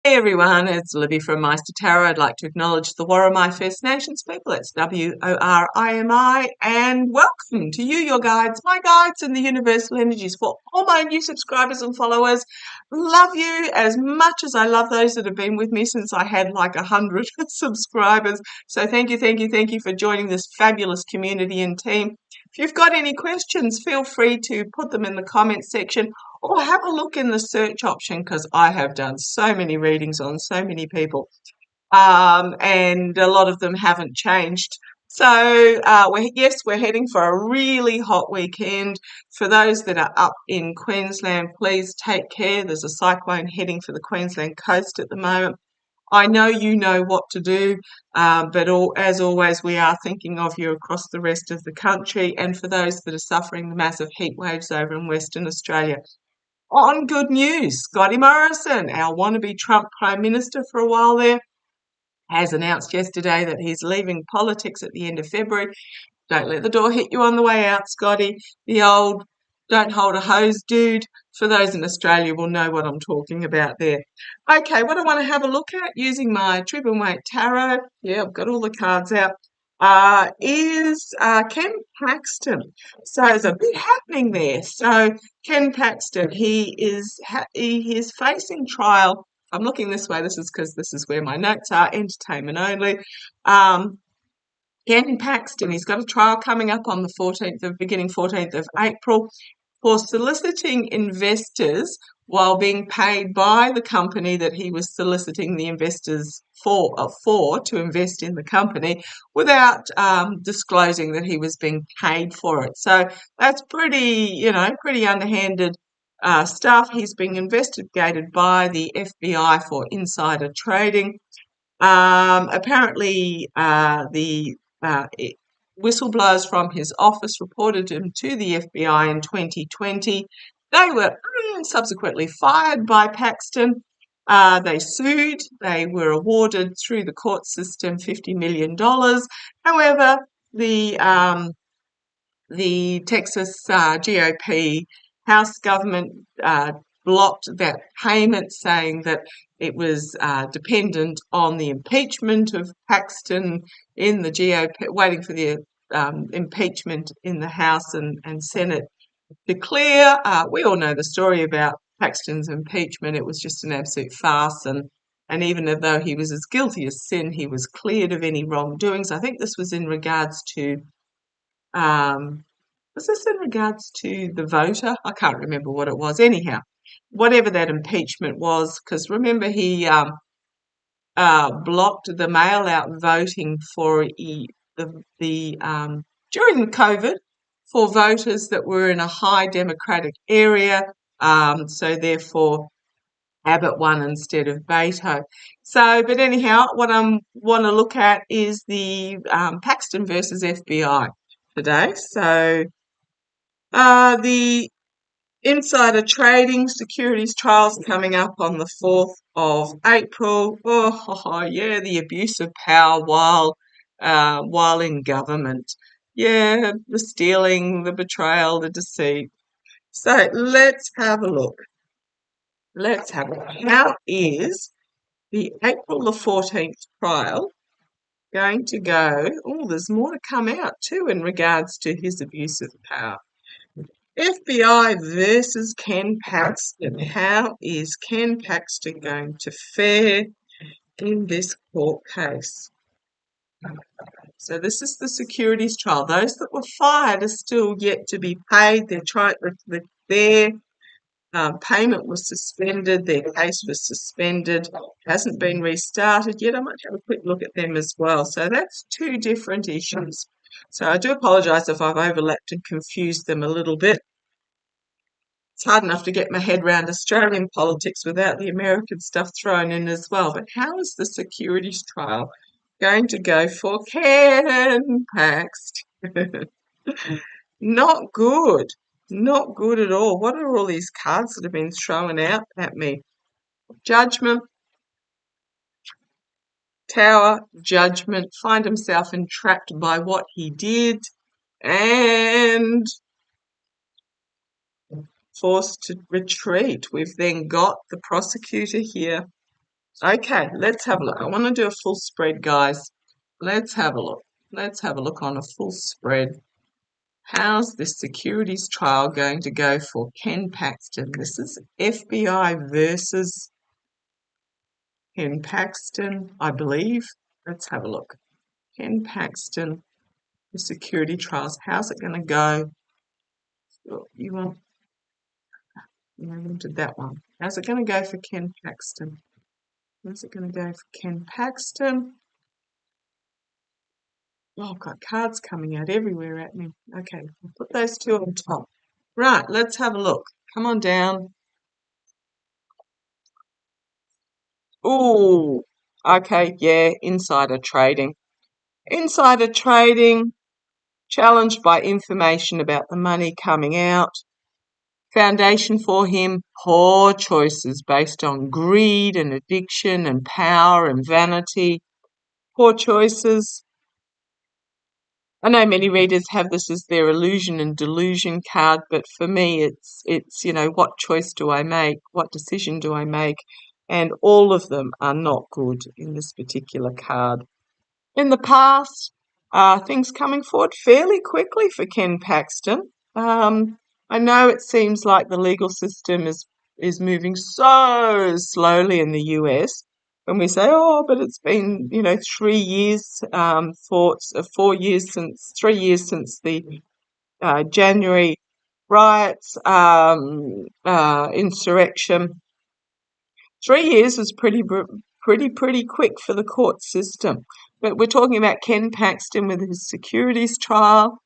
Hey everyone, it's Libby from maighstirtarot. I'd like to acknowledge the Worimi First Nations people. It's WORIMI, and welcome to you, your guides, my guides, and the universal energies. For all my new subscribers and followers, love you as much as I love those that have been with me since I had like 100 subscribers. So thank you for joining this fabulous community and team. If you've got any questions, feel free to put them in the comments section, or have a look in the search option, because I have done so many readings on so many people, and a lot of them haven't changed. So we're heading for a really hot weekend. For those that are up in Queensland, please take care. There's a cyclone heading for the Queensland coast at the moment. I know you know what to do, but as always, we are thinking of you across the rest of the country, and for those that are suffering the massive heat waves over in Western Australia. On good news, Scotty Morrison, our wannabe Trump Prime Minister for a while there, has announced yesterday that he's leaving politics at the end of February. Don't let the door hit you on the way out, Scotty. The old don't hold a hose dude. For those in Australia will know what I'm talking about there. Okay, what I want to have a look at using my Trib and Weight Tarot, yeah, I've got all the cards out, is Ken Paxton. So there's a bit happening there. So Ken Paxton, he is facing trial. I'm looking this way. This is because this is where my notes are. Entertainment only. Ken Paxton, he's got a trial coming up on the 14th of April for soliciting investors while being paid by the company that he was soliciting the investors for to invest in the company, without disclosing that he was being paid for it. So that's pretty underhanded stuff. He's being investigated by the FBI for insider trading. Apparently, the whistleblowers from his office reported him to the FBI in 2020. They were subsequently fired by Paxton. They sued. They were awarded through the court system $50 million. However, the Texas GOP House government blocked that payment, saying that it was dependent on the impeachment of Paxton in the GOP, waiting for the impeachment in the House and Senate to clear. We all know the story about Paxton's impeachment. It was just an absolute farce, and even though he was as guilty as sin, he was cleared of any wrongdoings. I think this was in regards to was this in regards to the voter? I can't remember what it was. Anyhow, whatever that impeachment was, because remember he blocked the mail-out voting for during the COVID for voters that were in a high Democratic area. So therefore, Abbott won instead of Beto. So, but anyhow, what I want to look at is the Paxton versus FBI today. So, the insider trading securities trials coming up on the 4th of April. Oh, yeah, the abuse of power while in government. Yeah, the stealing, the betrayal, the deceit. So let's have a look. How is the April the 14th trial going to go? Oh, there's more to come out too in regards to his abuse of power. FBI versus Ken Paxton. How is Ken Paxton going to fare in this court case? So this is the securities trial. Those that were fired are still yet to be paid. Their payment was suspended. Their case was suspended. Hasn't been restarted yet. I might have a quick look at them as well. So that's two different issues. So I do apologise if I've overlapped and confused them a little bit. It's hard enough to get my head around Australian politics without the American stuff thrown in as well. But how is the securities trial going to go for Ken Paxton? Not good. Not good at all. What are all these cards that have been thrown out at me? Judgment, Tower, Judgment, find himself entrapped by what he did, and forced to retreat. We've then got the prosecutor here Okay, let's have a look. I want to do a full spread, guys. Let's have a look. Let's have a look on a full spread. How's this securities trial going to go for Ken Paxton? This is FBI versus Ken Paxton, I believe. Let's have a look. Ken Paxton, the security trials. How's it going to go? You wanted that one. How's it going to go for Ken Paxton? How's it going to go for Ken Paxton? Oh, I've got cards coming out everywhere at me. Okay, I'll put those two on top. Right, let's have a look. Come on down. Ooh, okay, yeah, insider trading. Insider trading, challenged by information about the money coming out. Foundation for him, poor choices based on greed and addiction and power and vanity. Poor choices. I know many readers have this as their illusion and delusion card, but for me it's what choice do I make? What decision do I make? And all of them are not good in this particular card. In the past, things coming forward fairly quickly for Ken Paxton. I know it seems like the legal system is moving so slowly in the US. When we say, oh, but it's been 3 years, 4 years since 3 years since the January riots, insurrection. 3 years was pretty quick for the court system. But we're talking about Ken Paxton with his securities trial,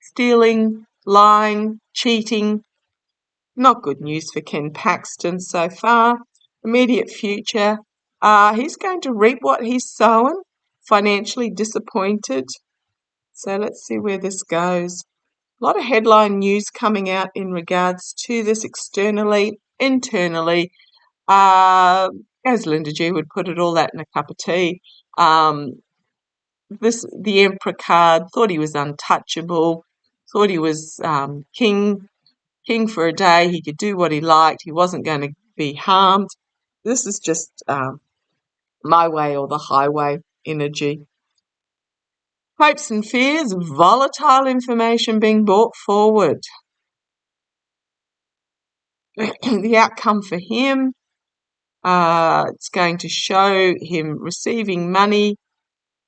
stealing, lying, cheating. Not good news for Ken Paxton so far. Immediate future. He's going to reap what he's sown. Financially disappointed. So let's see where this goes. A lot of headline news coming out in regards to this externally, internally. As Linda G would put it, all that in a cup of tea. The Emperor card, thought he was untouchable, thought he was king for a day. He could do what he liked. He wasn't going to be harmed. This is just my way or the highway energy. Hopes and fears, volatile information being brought forward. The outcome for him, it's going to show him receiving money.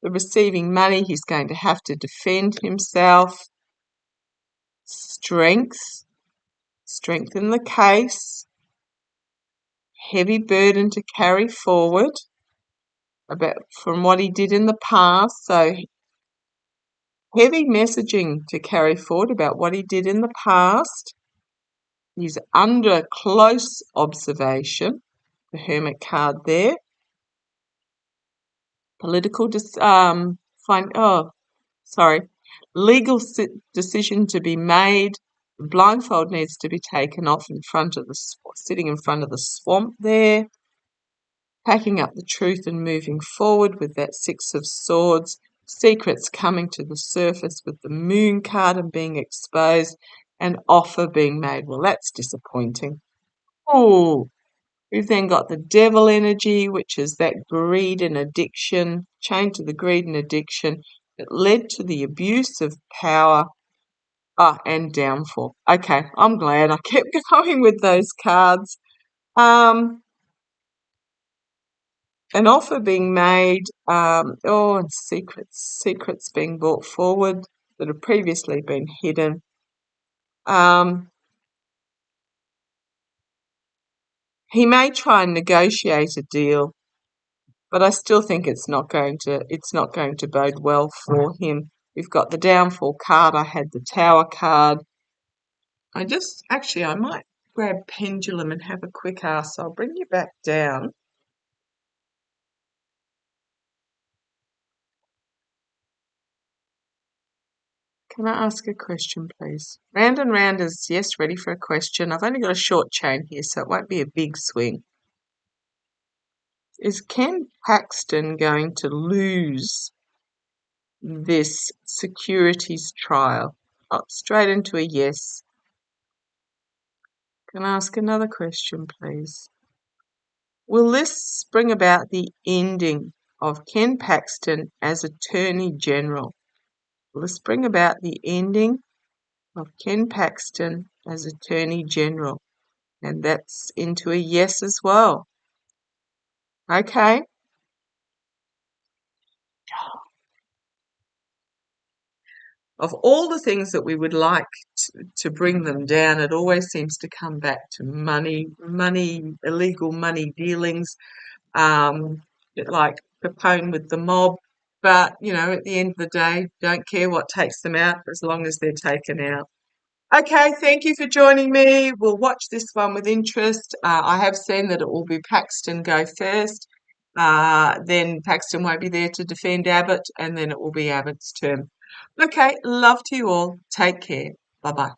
The receiving money, he's going to have to defend himself. Strength, strengthen the case. Heavy burden to carry forward from what he did in the past. So heavy messaging to carry forward about what he did in the past. He's under close observation. The Hermit card there. Legal decision to be made. The blindfold needs to be taken off sitting in front of the swamp there. Packing up the truth and moving forward with that Six of Swords. Secrets coming to the surface with the Moon card and being exposed. An offer being made. Well, that's disappointing. Oh, we've then got the Devil energy, which is that greed and addiction, chained to the greed and addiction that led to the abuse of power and downfall. Okay, I'm glad I kept going with those cards. An offer being made, and secrets being brought forward that have previously been hidden. He may try and negotiate a deal, but I still think it's not going to bode well for him. We've got the downfall card. I had the Tower card. I might grab Pendulum and have a quick ask. I'll bring you back down. Can I ask a question, please? Round and round is, yes, ready for a question. I've only got a short chain here, so it won't be a big swing. Is Ken Paxton going to lose this securities trial? Straight into a yes. Can I ask another question, please? Will this bring about the ending of Ken Paxton as Attorney General? Will this bring about the ending of Ken Paxton as Attorney General? And that's into a yes as well. Okay. Of all the things that we would like to bring them down, it always seems to come back to money, illegal money dealings, like Capone with the mob. But, at the end of the day, don't care what takes them out as long as they're taken out. Okay, thank you for joining me. We'll watch this one with interest. I have seen that it will be Paxton go first. Then Paxton won't be there to defend Abbott, and then it will be Abbott's turn. Okay, love to you all. Take care. Bye-bye.